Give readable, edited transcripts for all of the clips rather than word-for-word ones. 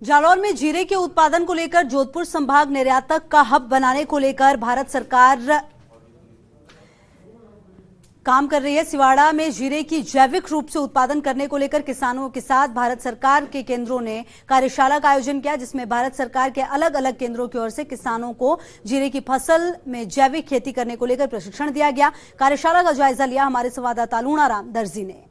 जालौर में जीरे के उत्पादन को लेकर जोधपुर संभाग निर्यातक का हब बनाने को लेकर भारत सरकार काम कर रही है। सिवाड़ा में जीरे की जैविक रूप से उत्पादन करने को लेकर किसानों के साथ भारत सरकार के केंद्रों ने कार्यशाला का आयोजन किया, जिसमें भारत सरकार के अलग अलग केंद्रों की ओर से किसानों को जीरे की फसल में जैविक खेती करने को लेकर प्रशिक्षण दिया गया। कार्यशाला का जायजा लिया हमारे संवाददाता लूणाराम दर्जी ने।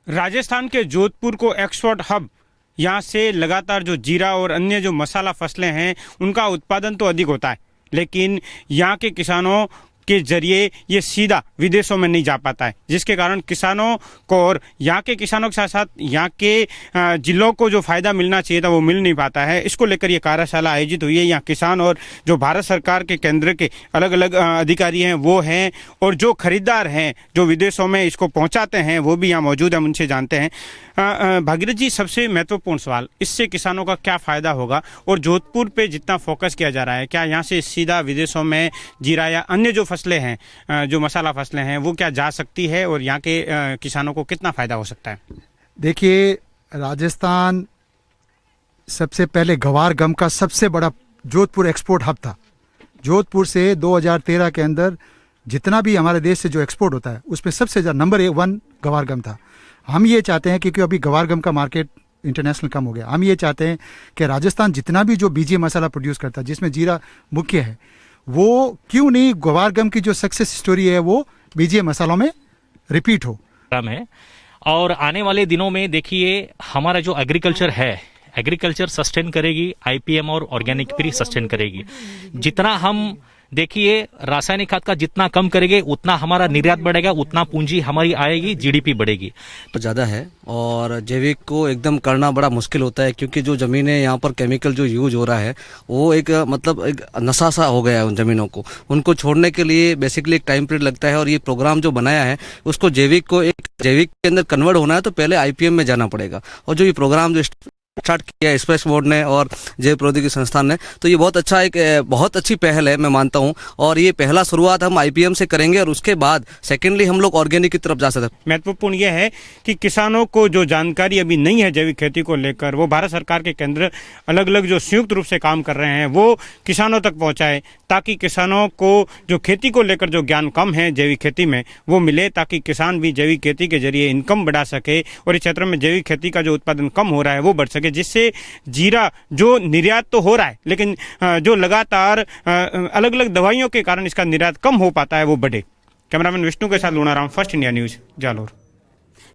राजस्थान के जोधपुर को एक्सपोर्ट हब, यहाँ से लगातार जो जीरा और अन्य जो मसाला फसलें हैं उनका उत्पादन तो अधिक होता है, लेकिन यहाँ के किसानों के जरिए ये सीधा विदेशों में नहीं जा पाता है, जिसके कारण किसानों को और यहाँ के किसानों के साथ साथ यहाँ के जिलों को जो फायदा मिलना चाहिए था वो मिल नहीं पाता है। इसको लेकर ये कार्यशाला आयोजित हुई है। यहाँ किसान और जो भारत सरकार के केंद्र के अलग अलग अधिकारी हैं वो हैं, और जो खरीदार हैं जो विदेशों में इसको पहुँचाते हैं वो भी यहाँ मौजूद हैं, उनसे जानते हैं। भागीरथ जी, सबसे महत्वपूर्ण सवाल, इससे किसानों का क्या फ़ायदा होगा और जोधपुर पे जितना फोकस किया जा रहा है, क्या यहाँ से सीधा विदेशों में जीरा या अन्य जो फसलें हैं, जो मसाला फसलें हैं, वो क्या जा सकती है और यहाँ के किसानों को कितना फ़ायदा हो सकता है? देखिए, राजस्थान सबसे पहले गवार गम का सबसे बड़ा जोधपुर एक्सपोर्ट हब था। जोधपुर से 2013 के अंदर जितना भी हमारे देश से जो एक्सपोर्ट होता है उसमें सबसे ज़्यादा नंबर 1 गवार गम था। हम ये चाहते हैं, क्योंकि अभी गवार गम का मार्केट इंटरनेशनल कम हो गया, हम ये चाहते हैं कि राजस्थान जितना भी जो बीजे मसाला प्रोड्यूस करता है जिसमें जीरा मुख्य है, वो क्यों नहीं गवार गम की जो सक्सेस स्टोरी है वो बीजे मसालों में रिपीट हो। है और आने वाले दिनों में देखिए हमारा जो एग्रीकल्चर है, एग्रीकल्चर सस्टेन करेगी, आईपीएम और ऑर्गेनिक भी सस्टेन करेगी। जितना हम देखिए रासायनिक खाद का जितना कम करेंगे उतना हमारा निर्यात बढ़ेगा, उतना पूंजी हमारी आएगी, जीडीपी बढ़ेगी। तो ज़्यादा है और जैविक को एकदम करना बड़ा मुश्किल होता है, क्योंकि जो ज़मीनें यहाँ पर केमिकल जो यूज हो रहा है वो एक मतलब एक नशा सा हो गया है उन ज़मीनों को। उनको छोड़ने के लिए बेसिकली एक टाइम पीरियड लगता है, और ये प्रोग्राम जो बनाया है उसको जैविक को एक जैविक के अंदर कन्वर्ट होना है तो पहले आईपीएम में जाना पड़ेगा। और जो ये प्रोग्राम जो स्टार्ट किया स्पेस बोर्ड ने और जैव प्रौद्योगिकी संस्थान ने, तो ये बहुत अच्छा एक बहुत अच्छी पहल है, मैं मानता हूँ। और ये पहला शुरुआत हम आईपीएम से करेंगे और उसके बाद सेकेंडली हम लोग ऑर्गेनिक की तरफ जा सकते हैं। महत्वपूर्ण यह है कि किसानों को जो जानकारी अभी नहीं है जैविक खेती को लेकर, वो भारत सरकार के केंद्र अलग अलग जो संयुक्त रूप से काम कर रहे हैं वो किसानों तक पहुँचाए, ताकि किसानों को जो खेती को लेकर जो ज्ञान कम है जैविक खेती में वो मिले, ताकि किसान भी जैविक खेती के जरिए इनकम बढ़ा सके और इस क्षेत्र में जैविक खेती का जो उत्पादन कम हो रहा है वो बढ़ सके, जिससे जीरा जो निर्यात तो हो रहा है लेकिन जो लगातार अलग अलग दवाइयों के कारण इसका निर्यात कम हो पाता है वो बढ़े। कैमरामैन विष्णु के साथ Lunaram, first India news, Jalore.